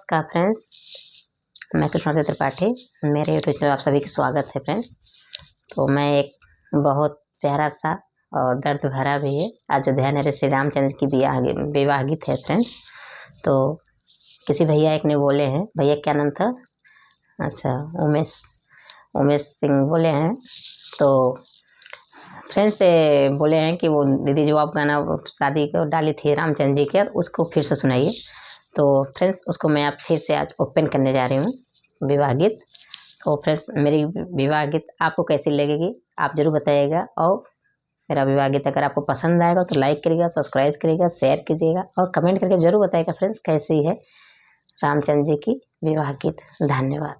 नमस्कार फ्रेंड्स, मैं कृष्णा त्रिपाठी। मेरे यूट्यूब चैनल आप सभी का स्वागत है फ्रेंड्स। तो मैं एक बहुत प्यारा सा और दर्द भरा भी है अयोध्या नरेश श्री रामचंद्र की विवाह गीत है फ्रेंड्स। तो किसी भैया एक ने बोले हैं, भैया क्या नाम था? अच्छा, उमेश सिंह बोले हैं। तो फ्रेंड्स बोले हैं कि वो दीदी जो आप गाना शादी को डाली थी रामचंद्र जी के, उसको फिर से सुनाइए। तो फ्रेंड्स उसको मैं आप फिर से आज ओपन करने जा रही हूँ, विवाह गीत। तो फ्रेंड्स मेरी विवाह गीत आपको कैसी लगेगी आप ज़रूर बताइएगा। और मेरा विवाह गीत अगर आपको पसंद आएगा तो लाइक करिएगा, सब्सक्राइब करिएगा, शेयर कीजिएगा और कमेंट करके ज़रूर बताइएगा फ्रेंड्स कैसी है रामचंद्र जी की विवाह गीत। धन्यवाद।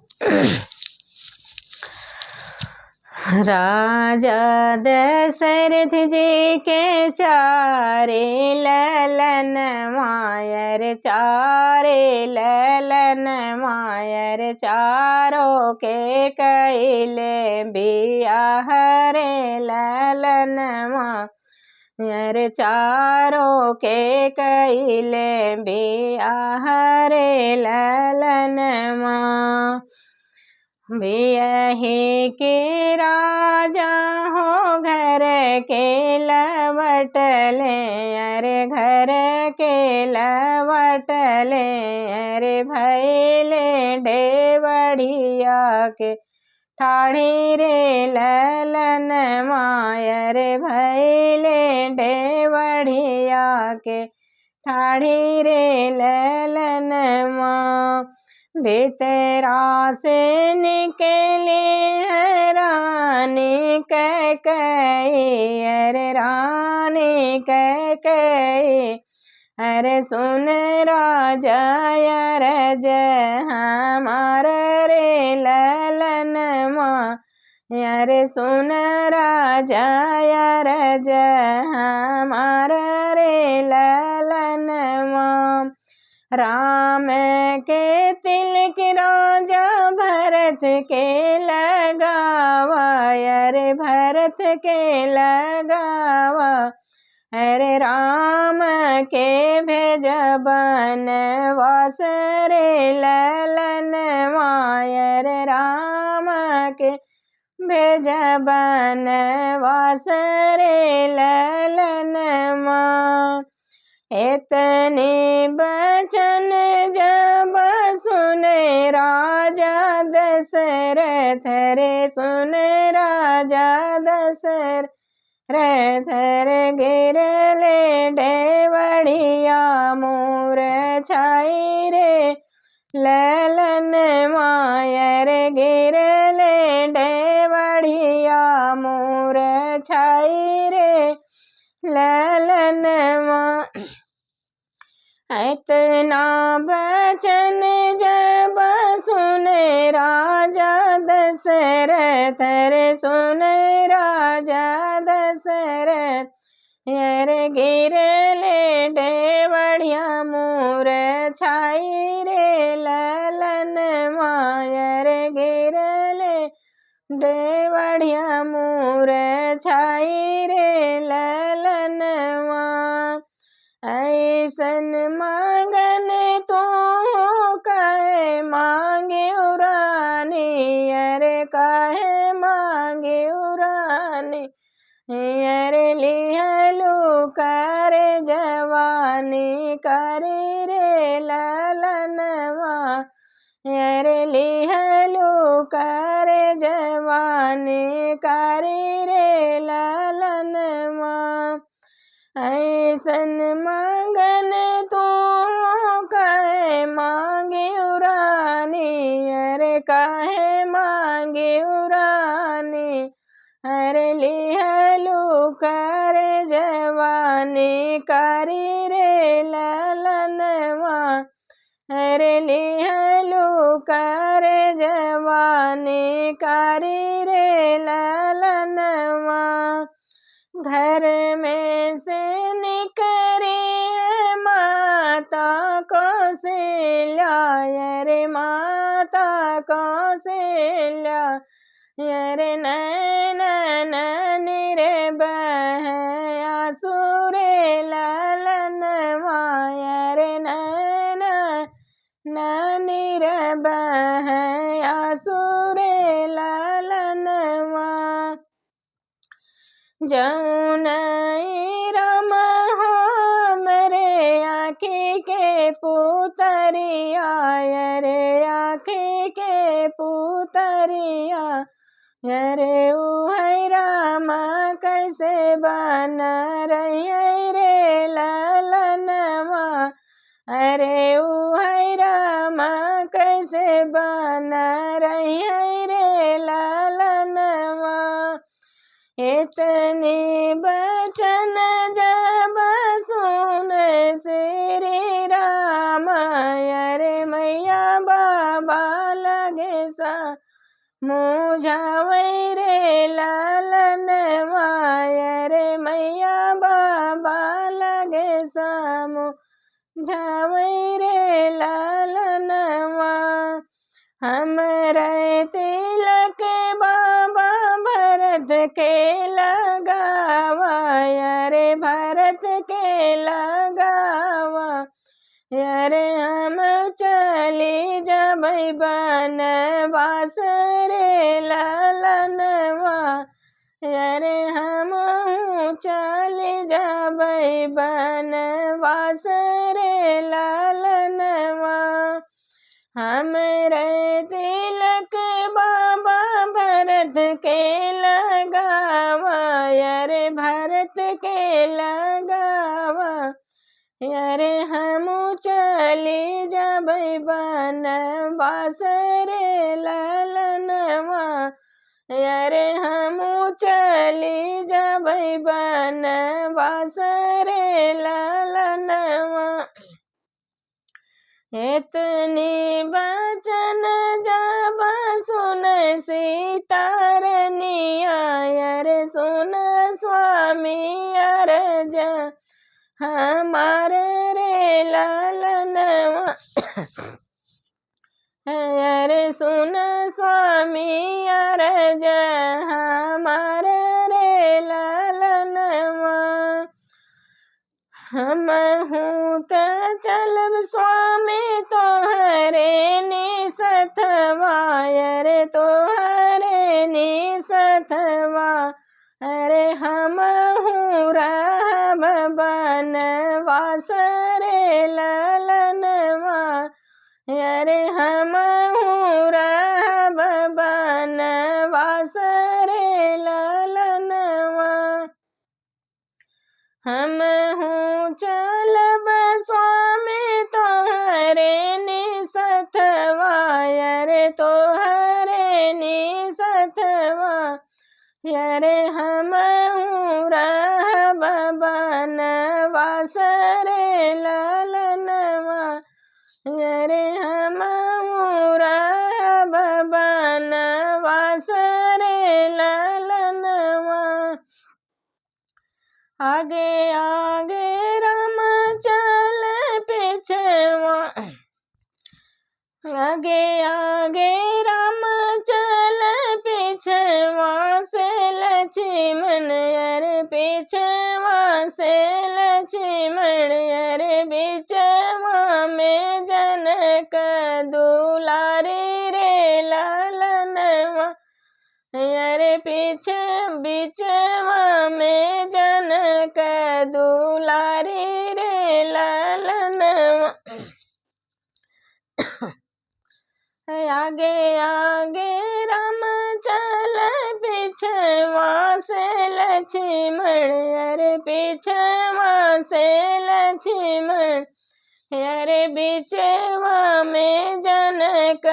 राजा दशरथ जी के चारे ललन मायर, चारे ललन मायर, चारों के कैले बियाह रे ललन मायर, चारों के कैले बियाह रे ललन माँ। बियही के राजा हो घर के लवटले, अरे घर के लवटले, अरे भैले डेवढ़िया के ठाढ़ी रे ललन मायर, भैले डेवढ़िया के ठाढ़ी रे ललन माँ। भीतरा से निकले रानी कैकेयी, अरे रानी कैकेयी, अरे सुन राजा अरज हमार रे ललन माँ, अरे सुन राजा अरज हमार रे ललन माँ। राम के तिलक राजा भरत के लगावा, अरे भरत के लगावा, अरे राम के भेजबन वास रे ललन मायर, राम के भेजबन वास रे ललन माँ। इतने बचन जब सुने राजा दशरथ रे, सुने राजा दशरथ रे, गिरले डेवढ़िया मोर छाई रे ललन मायर, गिरले डेवढ़िया मोर छाई रे ललन माँ। इतना बचन जब सुने राजा दशरथ रे, सुने राजा दशरथ, अरे गिरले डेवढ़िया मोर छाई रे ललन मायर, गिरले डेवढ़िया मोर छाई रे ललन माँ। ऐसन मांगन तो कहे मांगे उरानी, अरे कहे मांगे उरानी, अरे लिहलू कर जवानी करे रे ललन माँ, अरे लिहलू कर जवानी करे रे ललन माँ। ऐसन मांगन तो कहे मांगे उरानी, अरे कहे मांगे उरानी, अरे लिहलू कर जवानी करी रे ललन माँ, अरे लिहलू कर जवानी करी रे ललन माँ। घर में से निकली माता कौशल्या, अरे माता कौशल्या, अरे नैनन निर्बह आसुरे ललन मायर, नैन निरबह आसुरे लालनवा। जमुनई राम हमरे आँखी के पुतरिया रे आँखी के पुतरिया रे उहै राम कैसे बन रही रे ललनवा। अरे उहै राम कैसे बन रही रे ललनवा। इतनी बचन जब सुन श्री राम अरे मैया बाबा लगे सा मुझावै रे लालनवा। अरे मैया बाबा लगे सा मुझावै रे लालनवा। हमरे तिलक बाबा भरत के लगावा अरे भरत के लगावा। अरे हम चली जबै बनवास रे ललनवा। अरे हम चली जबै बनवास रे ललनवा। हमरे तिलक बाबा भरत के लगावा अरे भरत के लगावा। अरे हम चली जबै बनवास रे ललनवा। अरे हम चली जबै बनवास रे ललनवा। इतनी बचन जब सुन सीतारनिया अरे सुन स्वामी अरज हमार रे ललनवा। अरे सुन स्वामी अरज हमार रे ललनवा। हम हूँ त चलब स्वामी तोहरे निसथवा अरे तोहरे निसथवा। अरे हम हूँ रहब बनवास रे ललनवा। अरे हम हूँ रहब बनवास रे ललनवा। हम हूँ चलब स्वामी तोहरे निसथवा अरे तोहरे निसथवा। अरे हम हूँ रहब बनवास रे ललनवा। अरे हम हूँ रहब बनवास रे ललनवा। आगे आगे राम चल पिछवा। आगे आगे राम चल पिछवा से लक्ष्मण अरे पिछवा से लक्ष्मण अरे बिचवा में जनक दुलारी रे ललनवा। अरे पीछे बिचवा में जनक दुलारी रे ललनवा। आगे आगे राम चल पिछवा से लक्ष्मण अरे पिछवा से लक्ष्मण अरे बिचवा में जनक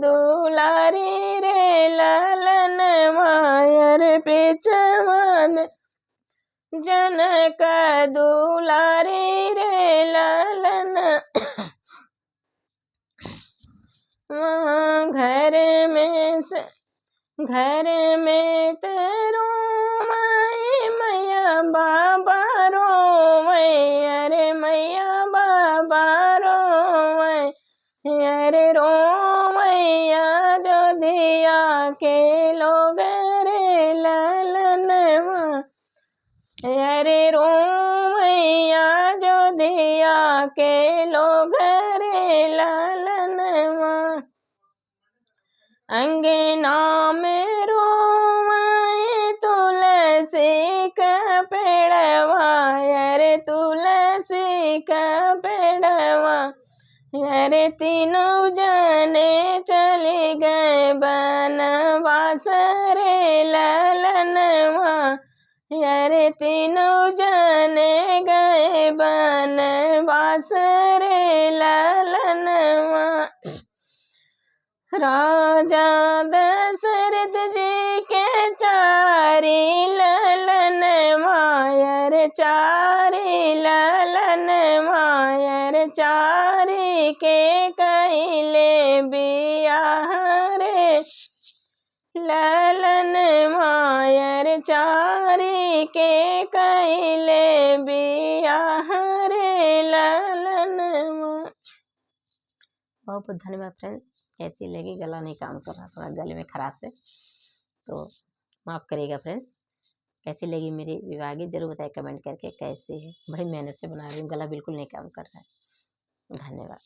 दुलारी रे ललनवा। अरे बिचवा में जनक दुलारी रे ललनवा। घर में तेरो माई मैया बाबा रोवै अरे मैया बाबा रोवै। अरे रोवैया जो दिया के लोग रे ललनवा। अरे रोवैया जो दिया के लोग रे ललनवा। अंगना में रोवाए तुलसी का पेड़वा, अरे तुलसी का पेड़वा। अरे तीनों जाने चले गए बनवास रे ललनवा, अरे तीनों जाने गए बनवास रे ललनवा। राजा दशरथ जी के चारी ललनवा, अरे चारी ललनवा, अरे चारी के कइले बियाह रे ललनवा, अरे चारी के कइले बियाह रे ललनवा। बहुत बहुत धन्यवाद फ्रेंड्स। कैसी लगी? गला नहीं काम कर रहा, थोड़ा गले में खराश है तो माफ़ करिएगा फ्रेंड्स। कैसी लगी मेरी विवाह गीत जरूर बताइए कमेंट करके कैसे है। बड़ी मेहनत से बना रही हूँ, गला बिल्कुल नहीं काम कर रहा है। धन्यवाद।